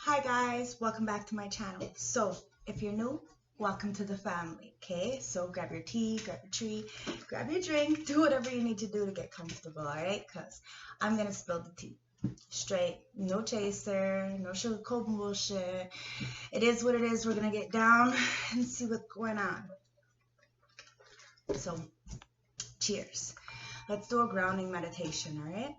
Hi guys, welcome back to my channel. So if you're new, welcome to the family. Okay, so grab your tea, grab your tree, grab your drink, do whatever you need to do to get comfortable. All right, because I'm gonna spill the tea straight, no chaser, no sugarcoat bullshit. It is what it is. We're gonna get down and see what's going on. So cheers. Let's do a grounding meditation. All right.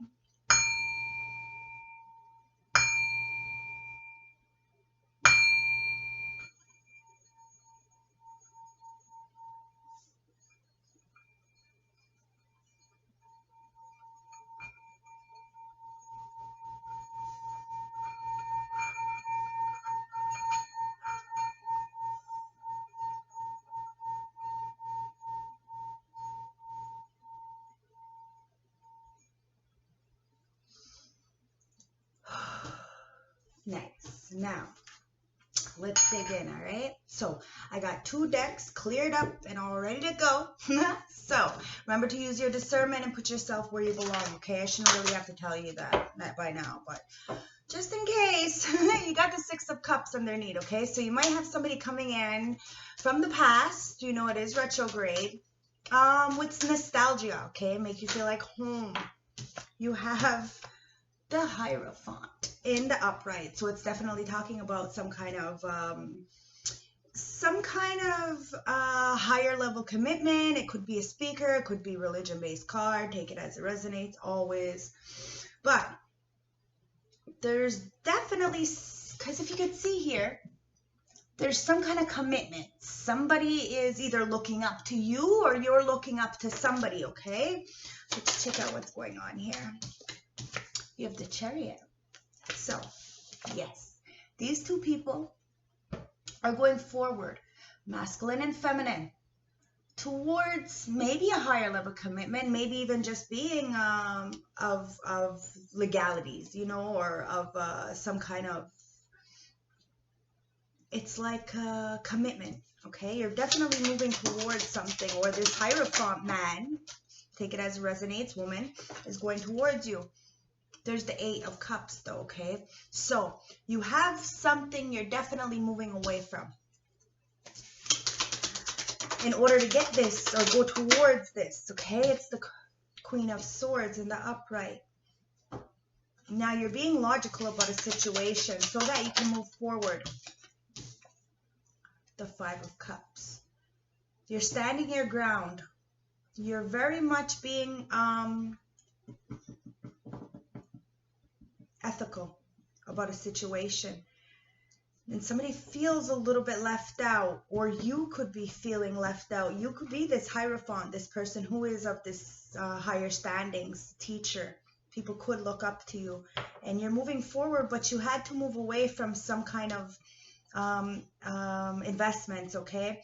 Nice. Now, let's dig in, all right? So, I got 2 decks cleared up and all ready to go. So, remember to use your discernment and put yourself where you belong, okay? I shouldn't really have to tell you that by now, but just in case, you got the 6 of Cups underneath, okay? So, you might have somebody coming in from the past. You know, it is retrograde. With nostalgia, okay? Make you feel like home. You have the Hierophant in the upright, so it's definitely talking about some kind of higher level commitment. It could be a speaker, it could be religion-based card. Take it as it resonates always. But there's definitely, because if you can see here, there's some kind of commitment. Somebody is either looking up to you or you're looking up to somebody, okay? Let's check out what's going on here. You have the Chariot. So, yes, these 2 people are going forward, masculine and feminine, towards maybe a higher level commitment, maybe even just being of legalities, you know, or of some kind of, it's like a commitment, okay? You're definitely moving towards something, or this Hierophant man, take it as it resonates, woman, is going towards you. There's the 8 of Cups though, okay? So you have something you're definitely moving away from in order to get this or go towards this, okay? It's the Queen of Swords in the upright. Now you're being logical about a situation so that you can move forward. The 5 of Cups. You're standing your ground. You're very much being ethical about a situation, and somebody feels a little bit left out, or you could be feeling left out. You could be this Hierophant, this person who is of this higher standings, teacher. People could look up to you, and you're moving forward, but you had to move away from some kind of investments, okay?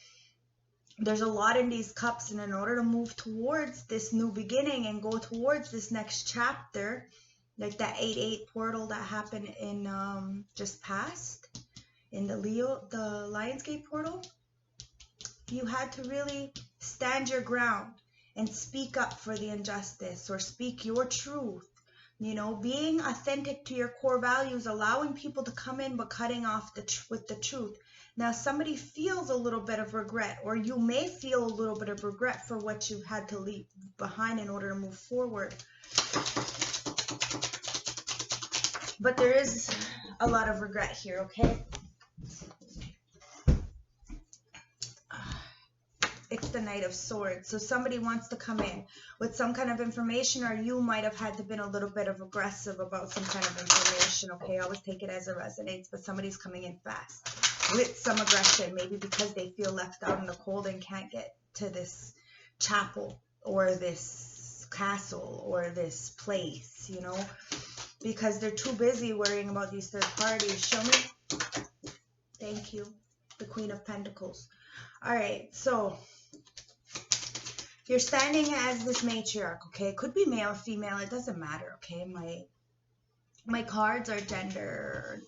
There's a lot in these cups, and in order to move towards this new beginning and go towards this next chapter, like that 8-8 portal that happened in just past in the Lionsgate portal, you had to really stand your ground and speak up for the injustice, or speak your truth. You know, being authentic to your core values, allowing people to come in, but cutting off with the truth. Now, somebody feels a little bit of regret, or you may feel a little bit of regret for what you had to leave behind in order to move forward. But there is a lot of regret here, okay? It's the Knight of Swords. So somebody wants to come in with some kind of information, or you might have had to been a little bit of aggressive about some kind of information, okay? Always take it as it resonates, but somebody's coming in fast with some aggression, maybe because they feel left out in the cold and can't get to this chapel or this castle or this place, you know, because they're too busy worrying about these third parties. Show me. Thank you. The Queen of Pentacles. All right, so you're standing as this matriarch, okay? It could be male, female, it doesn't matter, okay? My cards are gender.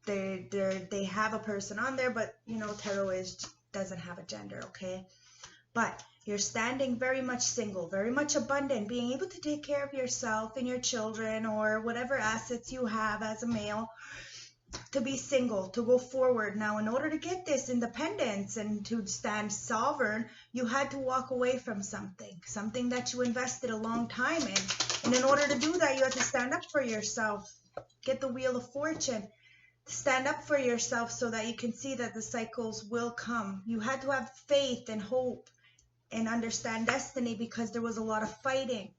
They have a person on there, but you know, tarot doesn't have a gender, okay? But you're standing very much single, very much abundant, being able to take care of yourself and your children, or whatever assets you have as a male. to be single, to go forward. Now, in order to get this independence and to stand sovereign, you had to walk away from something that you invested a long time in. And in order to do that, you had to stand up for yourself, get the Wheel of Fortune, stand up for yourself so that you can see that the cycles will come. You had to have faith and hope and understand destiny, because there was a lot of fighting.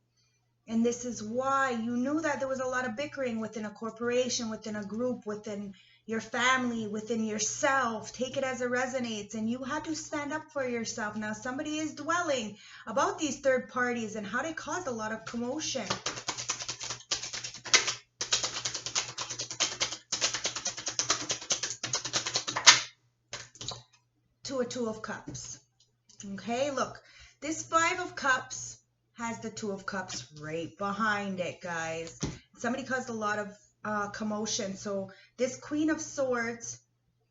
And this is why you knew that there was a lot of bickering within a corporation, within a group, within your family, within yourself. Take it as it resonates. And you had to stand up for yourself. Now, somebody is dwelling about these third parties and how they caused a lot of commotion. To a Two of Cups. Okay, look, this Five of Cups has the Two of Cups right behind it, guys. Somebody caused a lot of commotion. So this Queen of Swords,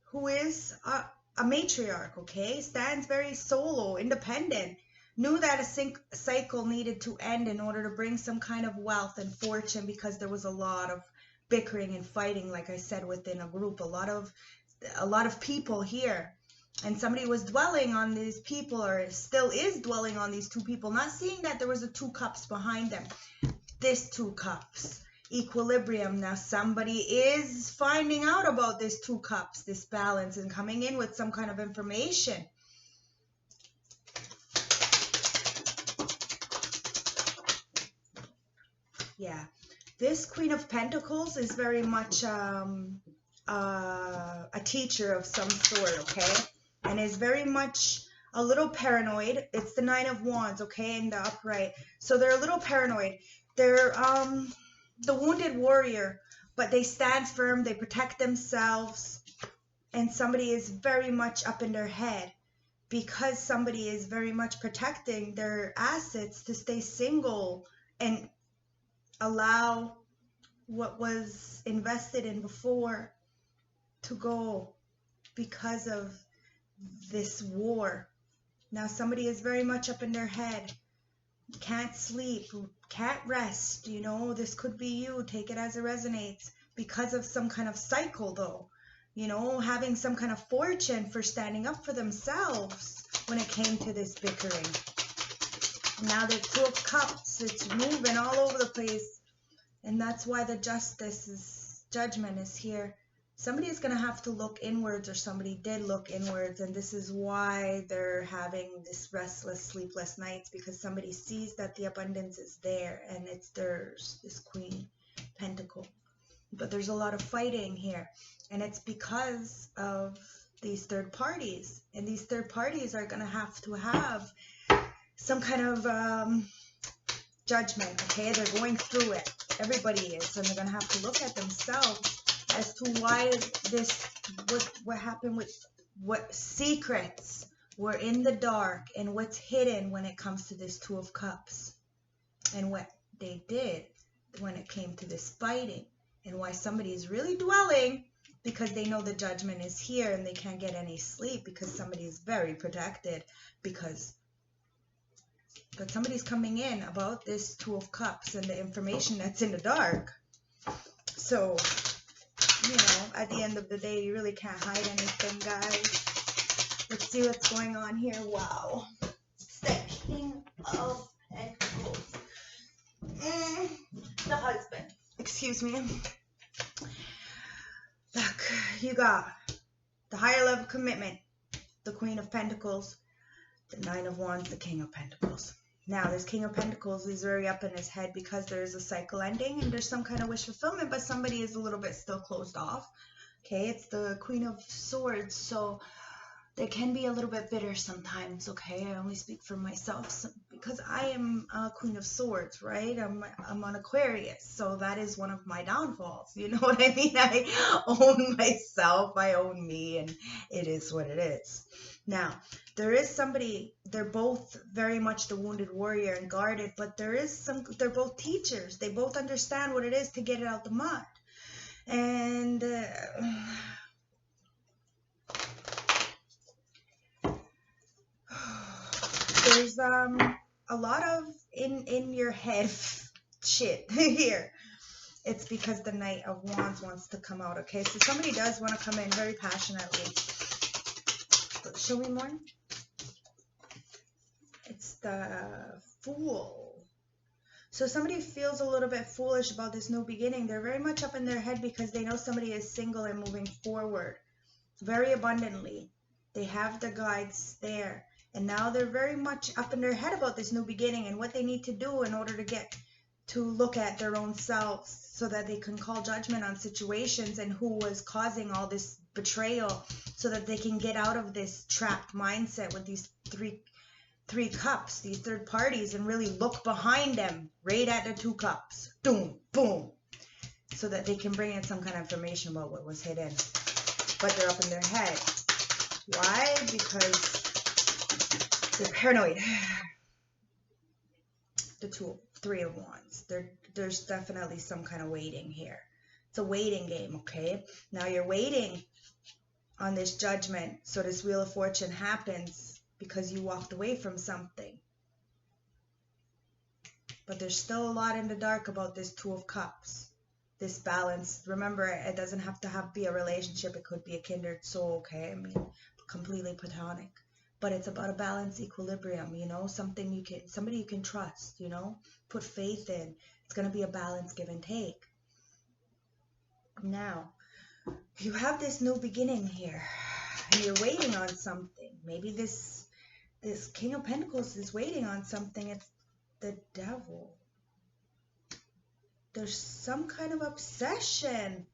who is a matriarch, okay, stands very solo, independent, knew that a cycle needed to end in order to bring some kind of wealth and fortune, because there was a lot of bickering and fighting, like I said, within a group, a lot of people here. And somebody was dwelling on these people, or still is dwelling on these two people, not seeing that there was a Two Cups behind them. This Two Cups, equilibrium. Now somebody is finding out about this Two Cups, this balance, and coming in with some kind of information. Yeah, this Queen of Pentacles is very much a teacher of some sort, okay? And is very much a little paranoid. It's the Nine of Wands, okay, in the upright. So they're a little paranoid. They're the wounded warrior, but they stand firm. They protect themselves. And somebody is very much up in their head, because somebody is very much protecting their assets to stay single and allow what was invested in before to go because of this war. Now somebody is very much up in their head, can't sleep, can't rest, you know. This could be you, take it as it resonates, because of some kind of cycle though, you know, having some kind of fortune for standing up for themselves when it came to this bickering. Now the Two of Cups, it's moving all over the place, and that's why the judgment is here. Somebody is going to have to look inwards, or somebody did look inwards, and this is why they're having this restless, sleepless nights, because somebody sees that the abundance is there and it's theirs, this Queen Pentacle. But there's a lot of fighting here, and it's because of these third parties, and these third parties are going to have some kind of judgment, okay? They're going through it. Everybody is, and they're going to have to look at themselves as to why what happened, with what secrets were in the dark, and what's hidden when it comes to this Two of Cups, and what they did when it came to this fighting, and why somebody is really dwelling, because they know the judgment is here and they can't get any sleep, because somebody is very protected, but somebody's coming in about this Two of Cups and the information that's in the dark. So, you know, at the end of the day, you really can't hide anything, guys. Let's see what's going on here. Wow. It's the King of Pentacles. The husband. Excuse me. Look, you got the higher level commitment, the Queen of Pentacles, the Nine of Wands, the King of Pentacles. Now, this King of Pentacles is very up in his head, because there is a cycle ending and there's some kind of wish fulfillment, but somebody is a little bit still closed off. Okay, it's the Queen of Swords, so they can be a little bit bitter sometimes, okay? I only speak for myself, because I am a Queen of Swords, right? I'm an Aquarius, so that is one of my downfalls, you know what I mean? I own myself, I own me, and it is what it is. Now, there is somebody, they're both very much the wounded warrior and guarded, but they're both teachers. They both understand what it is to get it out the mud. And there's a lot of in your head shit here. it's because the Knight of Wands wants to come out, okay? So somebody does want to come in very passionately. Show me more. It's the Fool. So somebody feels a little bit foolish about this new beginning. They're very much up in their head because they know somebody is single and moving forward very abundantly. They have the guides there. And now they're very much up in their head about this new beginning and what they need to do in order to get to look at their own selves so that they can call judgment on situations and who was causing all this betrayal so that they can get out of this trapped mindset with these three cups, these third parties, and really look behind them right at the 2 cups. Boom, boom. So that they can bring in some kind of information about what was hidden. But they're up in their head. Why? Because they're paranoid. The 3 of Wands. There's definitely some kind of waiting here. It's a waiting game, okay? Now you're waiting on this judgment. So this Wheel of Fortune happens because you walked away from something. But there's still a lot in the dark about this 2 of Cups. This balance. Remember, it doesn't have to be a relationship. It could be a kindred soul, okay? I mean, completely platonic. But it's about a balance, equilibrium, you know, somebody you can trust, you know, put faith in. It's going to be a balance, give and take. Now, you have this new beginning here, and you're waiting on something. Maybe this King of Pentacles is waiting on something. It's the Devil. There's some kind of obsession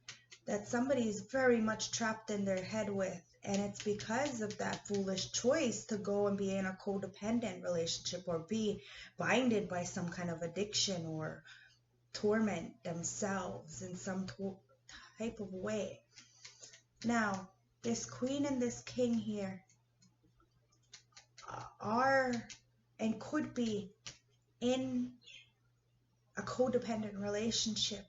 that somebody's very much trapped in their head with. And it's because of that foolish choice to go and be in a codependent relationship or be binded by some kind of addiction or torment themselves in some type of way. Now, this Queen and this King here are and could be in a codependent relationship.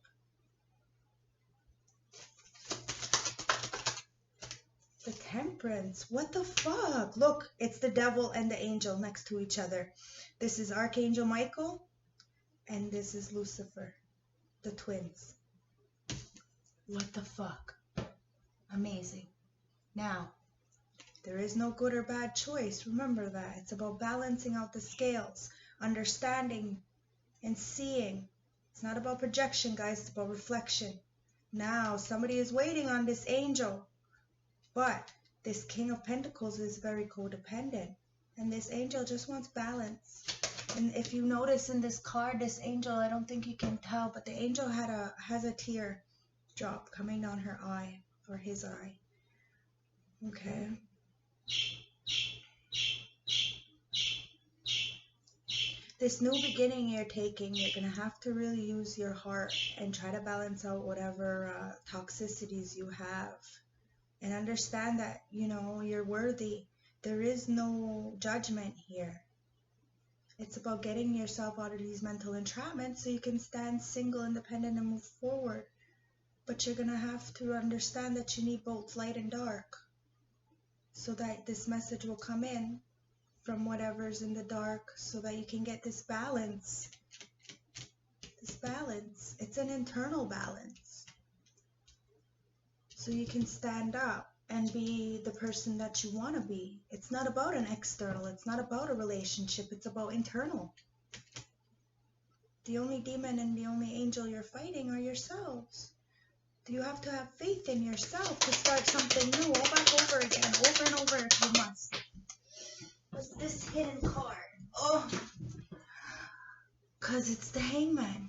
The Temperance. What the fuck? Look, it's the Devil and the Angel next to each other. This is Archangel Michael and this is Lucifer, the twins. What the fuck? Amazing. Now, there is no good or bad choice. Remember that. It's about balancing out the scales, understanding and seeing. It's not about projection, guys. It's about reflection. Now, somebody is waiting on this angel. But this King of Pentacles is very codependent. And this angel just wants balance. And if you notice in this card, this angel, I don't think you can tell, but the angel has a tear drop coming down her eye, or his eye. Okay. This new beginning you're taking, you're going to have to really use your heart and try to balance out whatever toxicities you have. And understand that, you know, you're worthy. There is no judgment here. It's about getting yourself out of these mental entrapments so you can stand single, independent, and move forward. But you're going to have to understand that you need both light and dark so that this message will come in from whatever's in the dark so that you can get this balance. This balance. It's an internal balance. So you can stand up and be the person that you want to be. It's not about an external. It's not about a relationship. It's about internal. The only demon and the only angel you're fighting are yourselves. You have to have faith in yourself to start something new all back over again, over and over if you must. What's this hidden card? Oh, because it's the Hangman.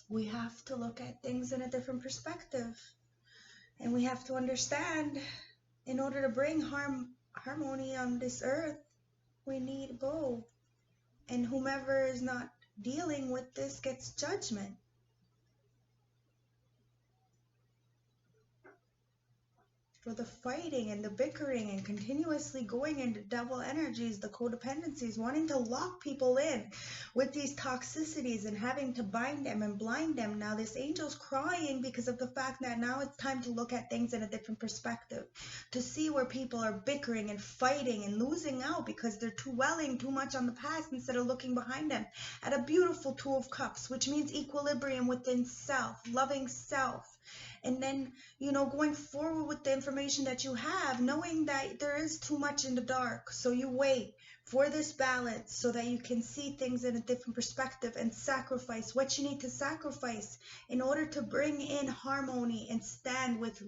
We have to look at things in a different perspective. And we have to understand, in order to bring harmony on this earth, we need both. And whomever is not dealing with this gets for the fighting and the bickering and continuously going into devil energies, the codependencies, wanting to lock people in with these toxicities and having to bind them and blind them. Now this angel's crying because of the fact that now it's time to look at things in a different perspective, to see where people are bickering and fighting and losing out because they're dwelling too much on the past instead of looking behind them at a beautiful Two of Cups, which means equilibrium within self, loving self. And then, you know, going forward with the information that you have, knowing that there is too much in the dark. So you wait for this balance so that you can see things in a different perspective and sacrifice what you need to sacrifice in order to bring in harmony and stand with,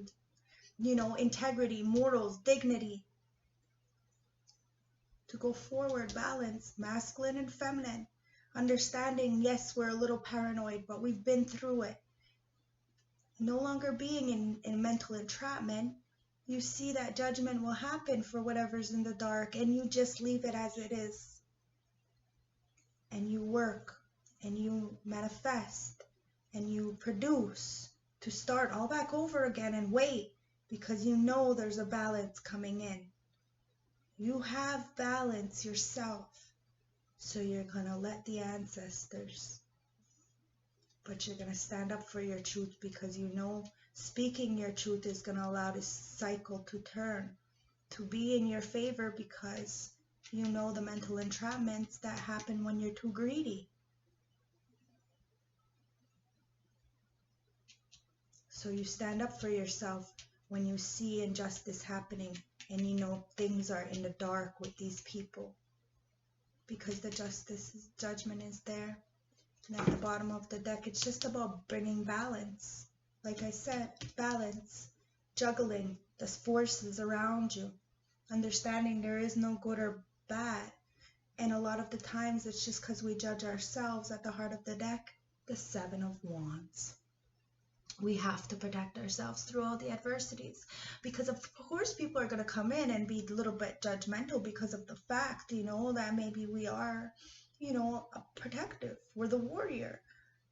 you know, integrity, morals, dignity. To go forward, balance, masculine and feminine. Understanding, yes, we're a little paranoid, but we've been through it. No longer being in mental entrapment, you see that judgment will happen for whatever's in the dark, and you just leave it as it is. And you work, and you manifest, and you produce to start all back over again and wait, because you know there's a balance coming in. You have balance yourself, so you're going to let the ancestors. But you're going to stand up for your truth because you know speaking your truth is going to allow this cycle to turn, to be in your favor, because you know the mental entrapments that happen when you're too greedy. So you stand up for yourself when you see injustice happening and you know things are in the dark with these people, because the judgment is there. And at the bottom of the deck, it's just about bringing balance. Like I said, balance, juggling the forces around you, understanding there is no good or bad. And a lot of the times, it's just because we judge ourselves. At the heart of the deck, the Seven of Wands. We have to protect ourselves through all the adversities, because of course people are going to come in and be a little bit judgmental because of the fact, you know, that maybe we are, you know, protective. We're the warrior.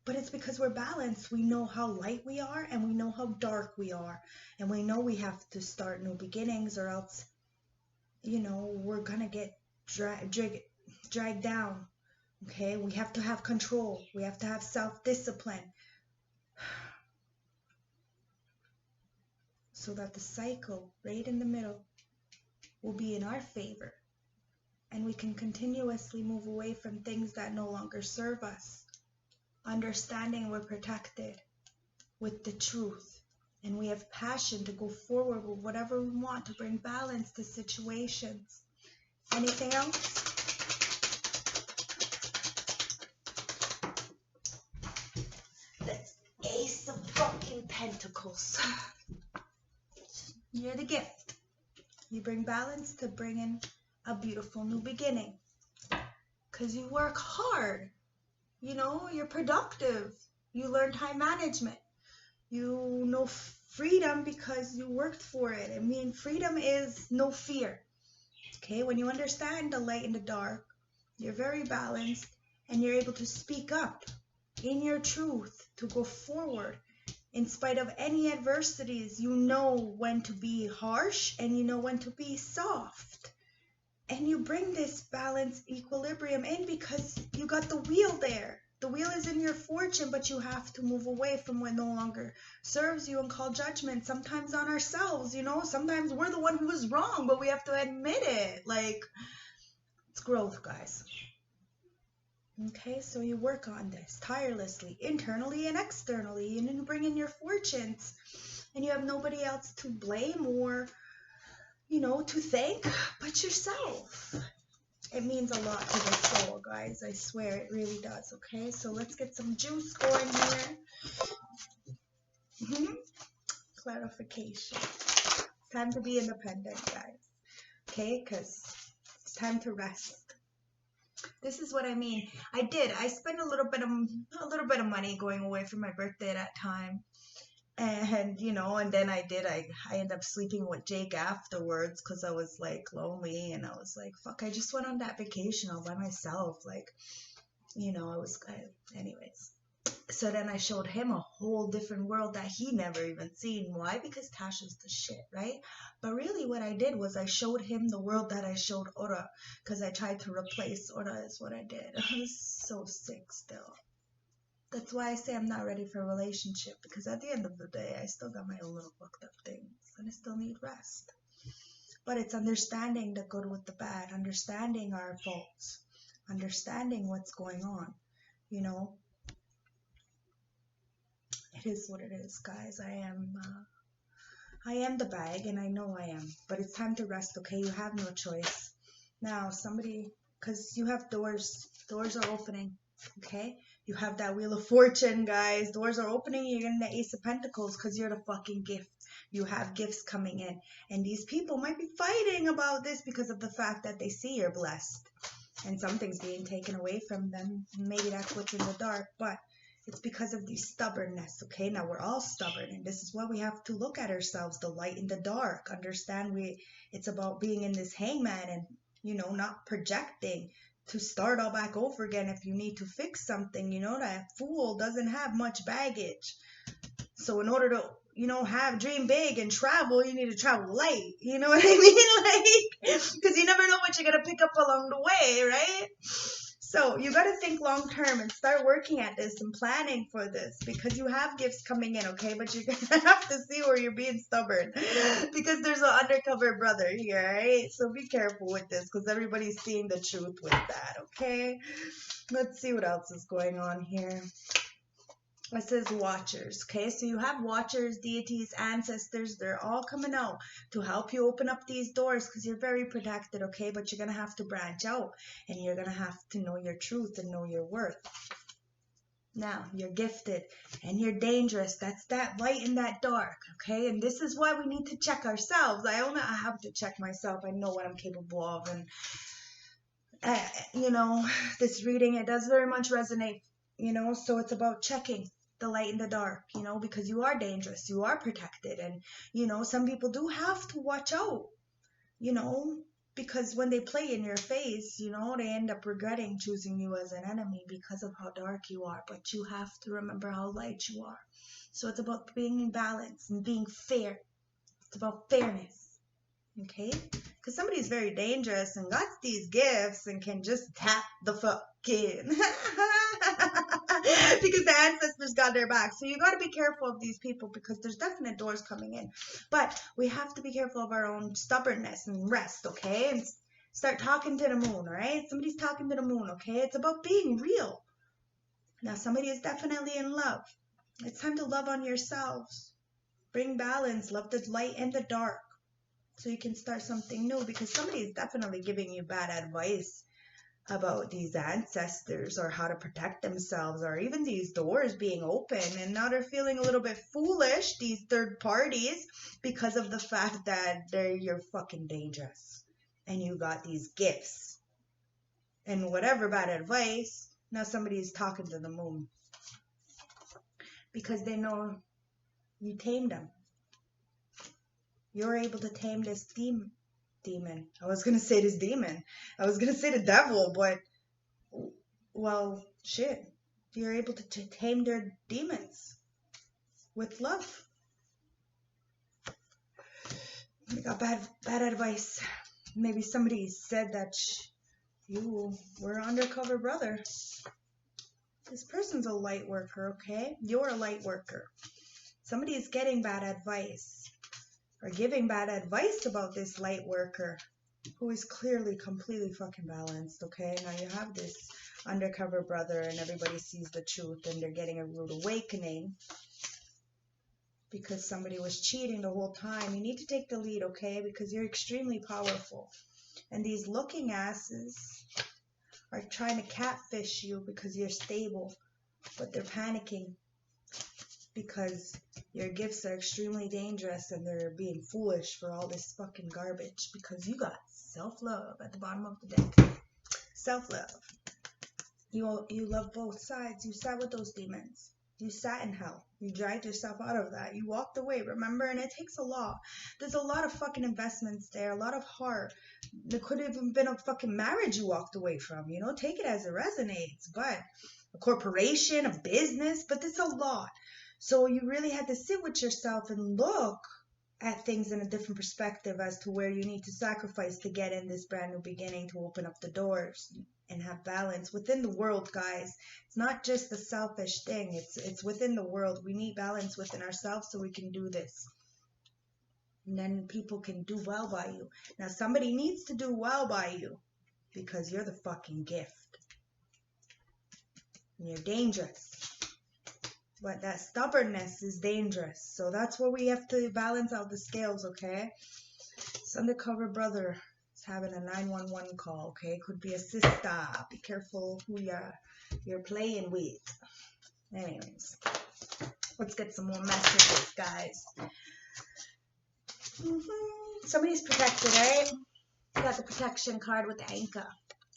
But it's because we're balanced. We know how light we are and we know how dark we are. And we know we have to start new beginnings, or else, you know, we're going to get dragged down. Okay? We have to have control. We have to have self-discipline. So that the cycle right in the middle will be in our favor. And we can continuously move away from things that no longer serve us. Understanding we're protected with the truth. And we have passion to go forward with whatever we want to bring balance to situations. Anything else? That's Ace of fucking Pentacles. You're the gift. You bring balance to bring in a beautiful new beginning. Because you work hard. You know, you're productive. You learn time management. You know freedom because you worked for it. I mean, freedom is no fear. Okay, when you understand the light and the dark, you're very balanced and you're able to speak up in your truth to go forward. In spite of any adversities, you know when to be harsh and you know when to be soft. And you bring this balance, equilibrium in because you got the wheel there. The wheel is in your fortune, but you have to move away from what no longer serves you and call judgment. Sometimes on ourselves, you know. Sometimes we're the one who was wrong, but we have to admit it. Like, it's growth, guys. Okay, so you work on this tirelessly, internally and externally, and then you bring in your fortunes, and you have nobody else to blame or, you know, to thank but yourself. It means a lot to the soul, guys. I swear it really does. Okay, so let's get some juice going here. Clarification. It's time to be independent, guys. Okay, because it's time to rest. This is what I mean. I spent a little bit of money going away for my birthday that time. And, you know, and then I ended up sleeping with Jake afterwards because I was, like, lonely. And I was like, fuck, I just went on that vacation all by myself. Like, you know, anyways. So then I showed him a whole different world that he never even seen. Why? Because Tasha's the shit, right? But really what I did was I showed him the world that I showed Ora, because I tried to replace Ora is what I did. I was so sick still. That's why I say I'm not ready for a relationship, because at the end of the day, I still got my own little fucked up things, and I still need rest. But it's understanding the good with the bad, understanding our faults, understanding what's going on, you know. It is what it is, guys. I am the bag, and I know I am. But it's time to rest, okay? You have no choice. Now, somebody, because you have doors. Doors are opening, okay? You have that Wheel of Fortune, guys. Doors are opening. You're getting the Ace of Pentacles because you're the fucking gift. You have gifts coming in. And these people might be fighting about this because of the fact that they see you're blessed. And something's being taken away from them. Maybe that's what's in the dark. But it's because of the stubbornness, okay? Now, we're all stubborn. And this is why we have to look at ourselves, the light and the dark. Understand it's about being in this hangman and, you know, not projecting to start all back over again. If you need to fix something, you know, that fool doesn't have much baggage. So in order to, you know, dream big and travel, you need to travel light. You know what I mean? Like, because you never know what you're going to pick up along the way, right? So you got to think long term and start working at this and planning for this, because you have gifts coming in, okay? But you're going to have to see where you're being stubborn, because there's an undercover brother here, right? So be careful with this, because everybody's seeing the truth with that, okay? Let's see what else is going on here. It says watchers, okay? So you have watchers, deities, ancestors. They're all coming out to help you open up these doors, because you're very protected, okay? But you're going to have to branch out, and you're going to have to know your truth and know your worth. Now, you're gifted, and you're dangerous. That's that light and that dark, okay? And this is why we need to check ourselves. I have to check myself. I know what I'm capable of. And, you know, this reading, it does very much resonate, you know? So it's about checking the light and the dark, you know, because you are dangerous, you are protected, and, you know, some people do have to watch out, you know, because when they play in your face, you know, they end up regretting choosing you as an enemy because of how dark you are. But you have to remember how light you are. So it's about being in balance and being fair. It's about fairness, okay? Because somebody's very dangerous and got these gifts and can just tap the fucking because the ancestors got their back. So you got to be careful of these people, because there's definite doors coming in. But we have to be careful of our own stubbornness and rest, okay? And start talking to the moon, all right? Somebody's talking to the moon, okay? It's about being real. Now, somebody is definitely in love. It's time to love on yourselves. Bring balance. Love the light and the dark, so you can start something new, because somebody is definitely giving you bad advice about these ancestors or how to protect themselves, or even these doors being open. And now they're feeling a little bit foolish, these third parties, because of the fact that you're fucking dangerous and you got these gifts and whatever bad advice. Now somebody's talking to the moon because they know you tamed them. You're able to tame this demon. I was going to say this demon. I was going to say the devil, but, well, shit. You're able to tame their demons with love. You got bad advice. Maybe somebody said that you were an undercover brother. This person's a light worker, okay? You're a light worker. Somebody is getting bad advice, or giving bad advice about this light worker, who is clearly completely fucking balanced, okay? Now you have this undercover brother, and everybody sees the truth, and they're getting a rude awakening because somebody was cheating the whole time. You need to take the lead, okay? Because you're extremely powerful. And these looking asses are trying to catfish you because you're stable, but they're panicking because your gifts are extremely dangerous, and they're being foolish for all this fucking garbage, because you got self-love at the bottom of the deck. Self-love. You love both sides. You sat with those demons. You sat in hell. You dragged yourself out of that. You walked away, remember? And it takes a lot. There's a lot of fucking investments there, a lot of heart. There could have even been a fucking marriage you walked away from, you know? Take it as it resonates. But a corporation, a business, but it's a lot. So you really had to sit with yourself and look at things in a different perspective as to where you need to sacrifice to get in this brand new beginning, to open up the doors and have balance within the world, guys. It's not just a selfish thing. It's within the world. We need balance within ourselves so we can do this. And then people can do well by you. Now, somebody needs to do well by you because you're the fucking gift. And you're dangerous. But that stubbornness is dangerous. So that's where we have to balance out the scales, okay? This undercover brother is having a 911 call, okay? Could be a sister. Be careful who you're playing with. Anyways, let's get some more messages, guys. Somebody's protected, right? Got the protection card with the anchor,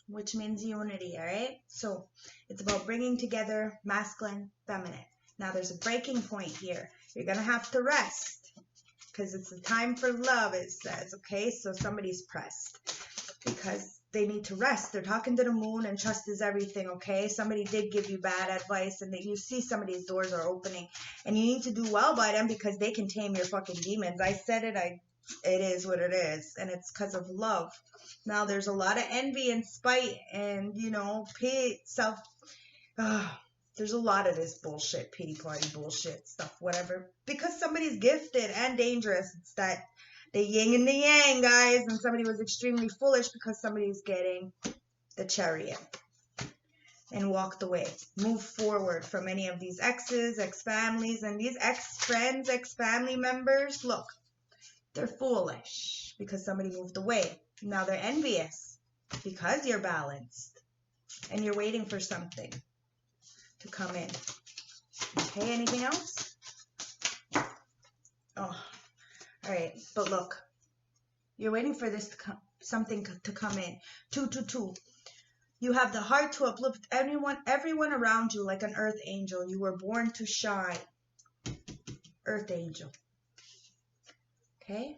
which means unity, all right? So it's about bringing together masculine, feminine. Now there's a breaking point here. You're going to have to rest because it's a time for love, it says, okay? So somebody's pressed because they need to rest. They're talking to the moon, and trust is everything, okay? Somebody did give you bad advice, and that you see somebody's doors are opening, and you need to do well by them because they can tame your fucking demons. I said it, it is what it is, and it's because of love. Now there's a lot of envy and spite and, you know, there's a lot of this bullshit, pity party bullshit stuff, whatever, because somebody's gifted and dangerous. It's that the yin and the yang, guys, and somebody was extremely foolish because somebody's getting the chariot and walked away. Move forward from any of these exes, ex-families, and these ex-friends, ex-family members. Look, they're foolish because somebody moved away. Now they're envious because you're balanced and you're waiting for something to come in. Okay, anything else? Oh, all right. But look, you're waiting for this to come, something to come in. 222. You have the heart to uplift everyone around you like an earth angel. You were born to shine. Earth angel. Okay?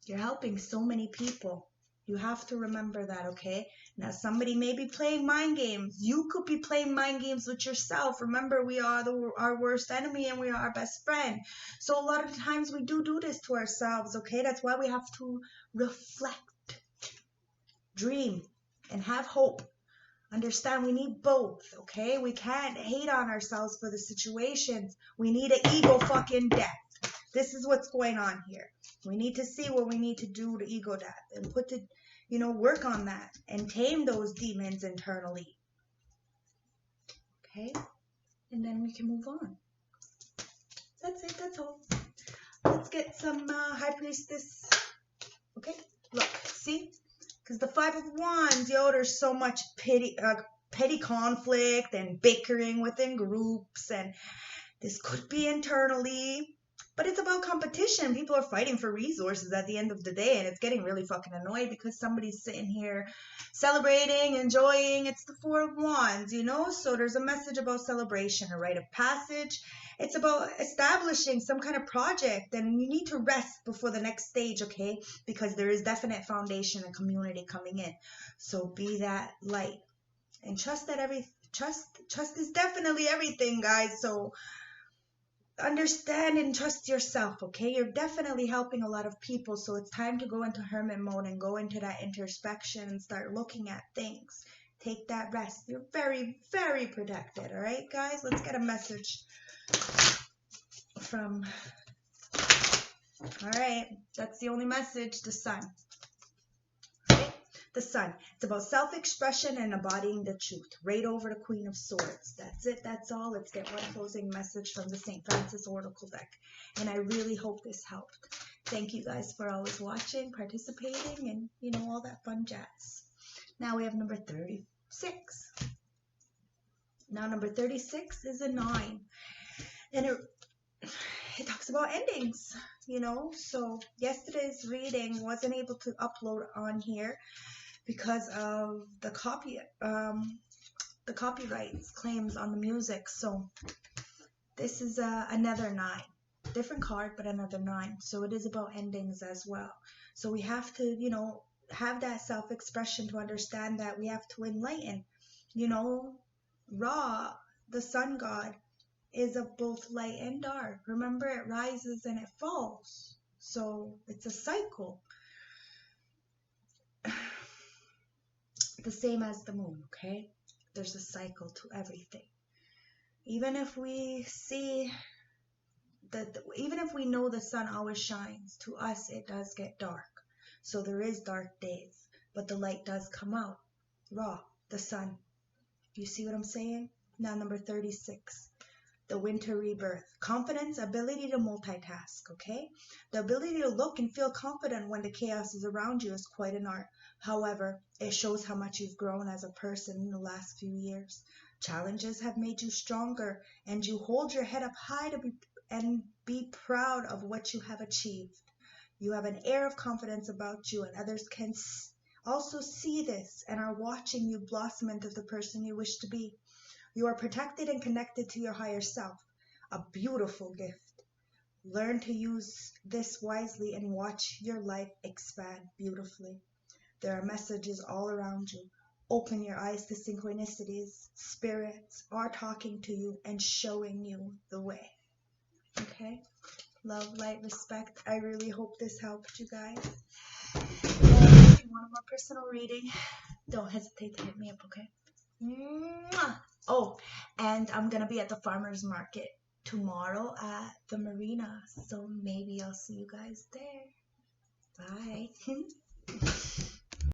You're helping so many people. You have to remember that, okay? Now, somebody may be playing mind games. You could be playing mind games with yourself. Remember, we are our worst enemy and we are our best friend. So a lot of times we do this to ourselves, okay? That's why we have to reflect, dream, and have hope. Understand, we need both, okay? We can't hate on ourselves for the situations. We need an ego fucking death. This is what's going on here. We need to see what we need to do to ego death and put the, work on that and tame those demons internally. Okay? And then we can move on. That's it. That's all. Let's get some High Priestess. Okay? Look. See? Because the Five of Wands, there's so much petty conflict and bickering within groups. And this could be internally. But it's about competition. People are fighting for resources at the end of the day, and it's getting really fucking annoying because somebody's sitting here celebrating, enjoying. It's the Four of Wands, So there's a message about celebration, a rite of passage. It's about establishing some kind of project, and you need to rest before the next stage, okay? Because there is definite foundation and community coming in. So be that light. And trust that trust is definitely everything, guys. So understand and trust yourself, okay? You're definitely helping a lot of people, so it's time to go into hermit mode and go into that introspection and start looking at things. Take that rest. You're very, very protected, all right, guys? Let's get a message from... All right, that's the only message, the Sun. The Sun. It's about self-expression and embodying the truth. Right over the Queen of Swords. That's it. That's all. Let's get one closing message from the St. Francis Oracle deck. And I really hope this helped. Thank you guys for always watching, participating, and, all that fun jazz. Now we have number 36. Now number 36 is a 9. And it talks about endings, So yesterday's reading wasn't able to upload on here because of the copyrights claims on the music. So this is another 9, different card, but another 9. So it is about endings as well. So we have to, have that self-expression to understand that we have to enlighten, Ra, the sun god, is of both light and dark. Remember, it rises and it falls. So it's a cycle. The same as the moon, okay? There's a cycle to everything. Even if we see that, even if we know the sun always shines, to us it does get dark. So there is dark days, but the light does come out. Ra, the sun. You see what I'm saying? Now number 36. The winter rebirth. Confidence, ability to multitask, okay? The ability to look and feel confident when the chaos is around you is quite an art. However, it shows how much you've grown as a person in the last few years. Challenges have made you stronger, and you hold your head up high to be proud of what you have achieved. You have an air of confidence about you, and others can also see this and are watching you blossom into the person you wish to be. You are protected and connected to your higher self, a beautiful gift. Learn to use this wisely and watch your life expand beautifully. There are messages all around you. Open your eyes to synchronicities. Spirits are talking to you and showing you the way. Okay? Love, light, respect. I really hope this helped you guys. If you want a more personal reading, don't hesitate to hit me up, okay? Mwah! Oh, and I'm going to be at the farmer's market tomorrow at the marina, so maybe I'll see you guys there. Bye.